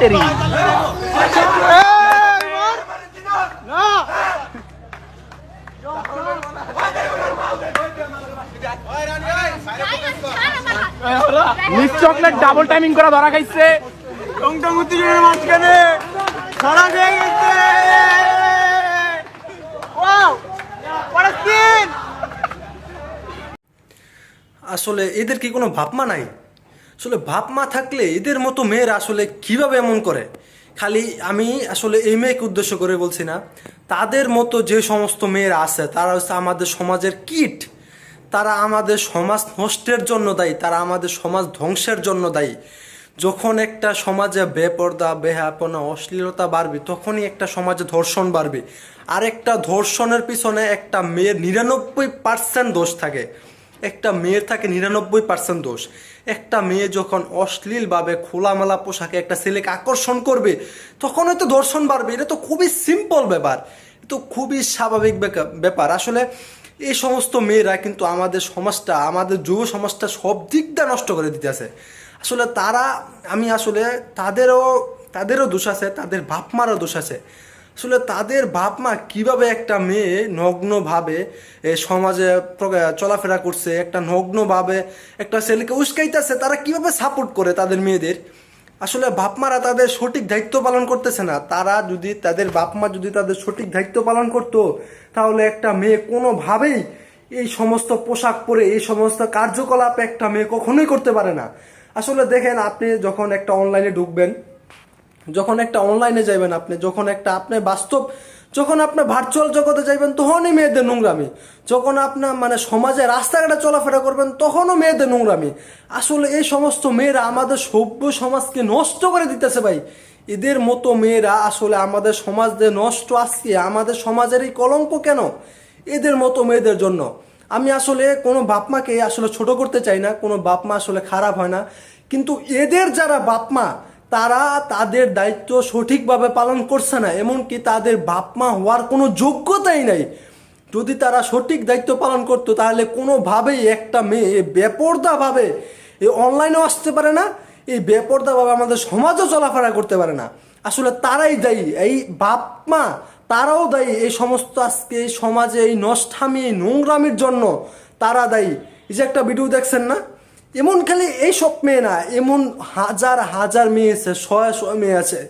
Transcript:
তেরি miss chocolate double timing করে ধরা খাইছে। মাঝখানে ধরা খেয়ে গেছে। আসলে এদের কি কোনো ভাবমা নাই? আসলে ভাবমা থাকলে এদের মতো মেয়েরা আসলে কিভাবে এমন করে? খালি আমি আসলে এই মেয়েকে উদ্দেশ্য করে বলছি না, তাদের মতো যে সমস্ত মেয়েরা আছে তারা হচ্ছে আমাদের সমাজের কীট। তারা আমাদের সমাজ নষ্টের জন্য দায়ী, তারা আমাদের সমাজ ধ্বংসের জন্য দায়ী। যখন একটা সমাজে বেপর্দা, বেহাপনা, অশ্লীলতা বাড়বে, তখনই একটা সমাজে ধর্ষণ বাড়বে। আর একটা ধর্ষণের পিছনে একটা মেয়ের 99% দোষ থাকে। একটা মেয়ের থাকে 99% দোষ। একটা মেয়ে যখন অশ্লীলভাবে খোলামেলা পোশাকে একটা ছেলেকে আকর্ষণ করবে, তখন হয়তো ধর্ষণ বাড়বে। এটা তো খুবই সিম্পল ব্যাপার, তো খুবই স্বাভাবিক ব্যাপার। আসলে এই সমস্ত মেয়েরা কিন্তু আমাদের সমাজটা, আমাদের যুব সমাজটা সব দিক দিয়ে নষ্ট করে দিতেছে। আসলে তারা, আমি আসলে তাদেরও দোষ আছে, তাদের বাপ মারও দোষ আছে। আসলে তাদের বাপ মা কীভাবে একটা মেয়ে নগ্নভাবে সমাজে চলাফেরা করছে, একটা নগ্নভাবে একটা ছেলেকে উস্কাইতেছে, তারা কিভাবে সাপোর্ট করে তাদের মেয়েদের? আসলে বাপ মারা তাদের সঠিক দায়িত্ব পালন করতেছে না। তারা যদি, তাদের বাপ মা যদি তাদের সঠিক দায়িত্ব পালন করতো, তাহলে একটা মেয়ে কোনোভাবেই এই সমস্ত পোশাক পরে এই সমস্ত কার্যকলাপ একটা মেয়ে কখনোই করতে পারে না। আসলে দেখেন, আপনি যখন একটা অনলাইনে ঢুকবেন, যখন একটা অনলাইনে যাইবেন, আপনি বাস্তব, যখন আপনি ভার্চুয়াল জগতে যাইবেন, তখনই মেয়েদের নোংরামি। যখন আপনার মানে সমাজে রাস্তাঘাটে চলাফেরা করবেন, তখনও মেয়েদের নোংরামি। আসলে এই সমস্ত মেয়েরা আমাদের সভ্য সমাজকে নষ্ট করে দিতেছে ভাই। এদের মতো মেয়েরা আসলে আমাদের সমাজ যে নষ্ট, আজকে আমাদের সমাজের এই কলঙ্ক কেন? এদের মতো মেয়েদের জন্য। আমি আসলে কোনো বাপমাকে আসলে ছোট করতে চাই না, কোনো বাপমা আসলে খারাপ হয় না, কিন্তু এদের যারা বাপমা, তারা তাদের দায়িত্ব সঠিকভাবে পালন করছে না, এমনকি তাদের বাপমা হওয়ার কোনো যোগ্যতাই নাই। যদি তারা সঠিক দায়িত্ব পালন করতো, তাহলে কোনোভাবেই একটা মেয়ে বেপরদাভাবে এই অনলাইনেও আসতে পারে না, এই বেপরদাভাবে আমাদের সমাজও চলাফেরা করতে পারে না। আসলে তারাই দায়ী, এই বাপমা তারাও দায়ী এই সমস্ত আজকে এই সমাজে এই নষ্টামি, এই নোংরামির জন্য তারা দায়ী। এই যে একটা ভিডিও দেখছেন না, এমন খালি এইসব মেয়ে না, এমন হাজার হাজার মেয়ে আছে, শয়ে শয়ে মেয়ে আছে